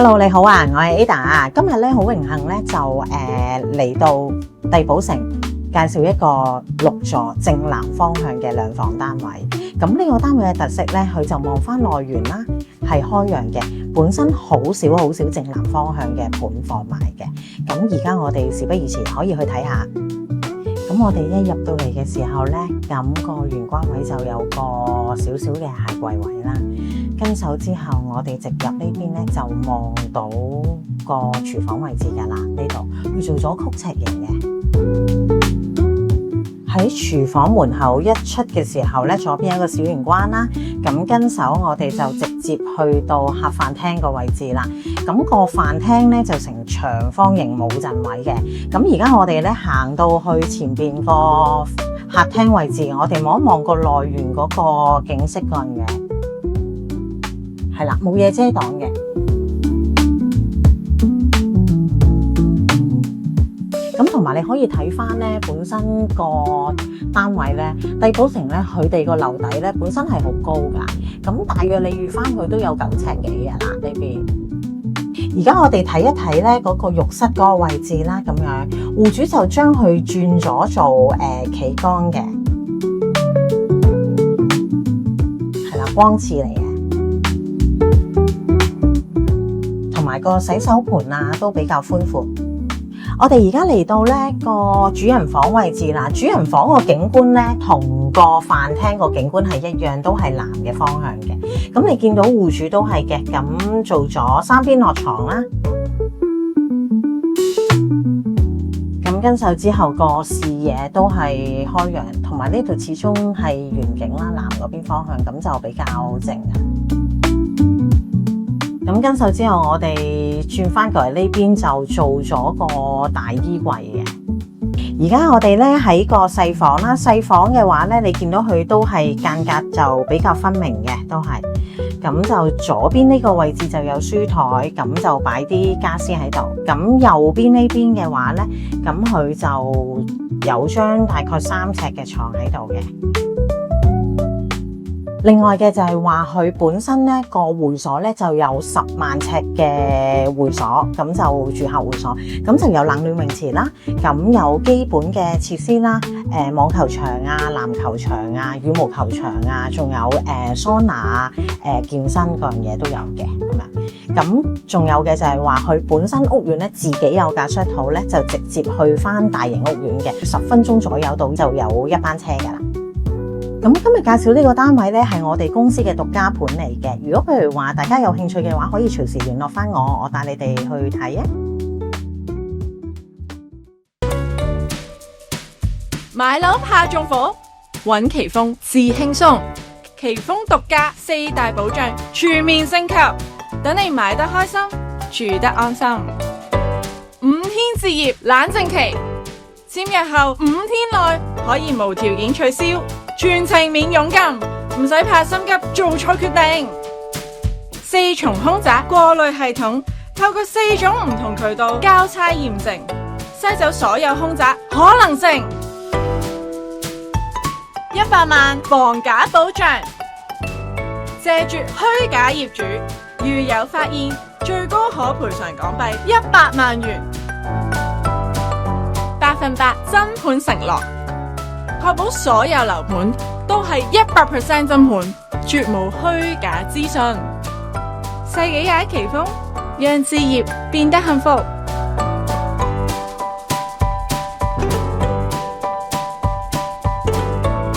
Hello， 你好啊，我係 Ada 啊。今日咧好榮幸咧就嚟到帝寶城介紹一個6座正南方向嘅兩房單位。咁呢個單位嘅特色咧，佢就望翻內園啦，係開揚嘅，本身好少正南方向嘅盤放賣嘅。咁而家我哋事不宜遲，可以去睇下。咁我哋一入到嚟嘅時候咧，咁個玄關位就有個少少嘅鞋櫃位啦。跟手之後，我哋直入呢邊咧就望到個廚房位置噶啦。呢度佢做咗曲尺型嘅。喺廚房門口一出嘅時候咧，左邊有一個小玄關啦。咁跟手我哋就直接去到客飯廳個位置啦。咁個飯廳咧就成長方形冇陣位嘅。咁而家我哋咧行到去前邊個客廳位置，我哋望一望個內園嗰個景色嗰樣嘢，係啦，冇嘢遮擋嘅。咁同埋你可以睇翻咧，本身個單位咧，帝寶城咧，佢哋個樓底咧本身係好高噶。咁大約你預翻佢都有9尺幾嘅啦呢邊。而家我哋睇一睇咧嗰個浴室嗰個位置啦，咁樣戶主就將佢轉咗做企缸嘅，係啦，光廁嚟嘅，同埋個洗手盆啊都比較寬闊。我哋而家嚟到呢個主人房位置啦，主人房個景觀呢，同個飯廳個景觀係一樣，都係南嘅方向嘅。咁你見到戶主都係嘅，咁做咗3邊落床啦。咁跟手之後個視野都係開揚，同埋呢度始終係遠景啦，南嗰邊方向，咁就比較靜。咁跟手之後，我哋轉翻過嚟呢邊就做咗個大衣櫃嘅。而家我哋咧喺個細房啦，細房嘅話咧，你見到佢都係間隔就比較分明嘅，都係。咁就左邊呢個位置就有書台，咁就擺啲家私喺度。咁右邊呢邊嘅話咧，咁佢就有張大概3尺嘅床喺度嘅。另外嘅就係話佢本身咧個會所咧就有10萬尺嘅會所，咁就住客會所，咁就有冷暖泳池啦，咁有基本嘅設施啦，網球場啊、籃球場啊、羽毛球場啊，仲有桑拿啊、健身嗰樣嘢都有嘅咁樣。咁仲有嘅就係話佢本身屋苑咧自己有架 shuttle 咧，就直接去翻大型屋苑嘅，10分鐘左右到就有一班車噶啦。咁今日介紹呢個單位咧，係我哋公司嘅獨家盤嚟嘅。如果譬如話大家有興趣嘅話，可以隨時聯絡翻我，我帶你哋去睇啊！買樓怕中伏，揾奇豐至輕鬆。奇豐獨家4大保障全面升級，等你買得開心，住得安心。5天置業冷靜期，簽約後5天內可以無條件取消。全程免佣金，唔使怕心急做錯決定。4重空宅過濾系統，透過4種唔同渠道交叉驗證，篩走所有空宅可能性。100萬房價保障，謝絕虛假業主，如有發現，最高可賠償港幣100萬元。100%真盤承諾。確保所有樓盤都係100% 真盤，絕無虛假資訊。世紀嘅奇豐，讓置業變得幸福。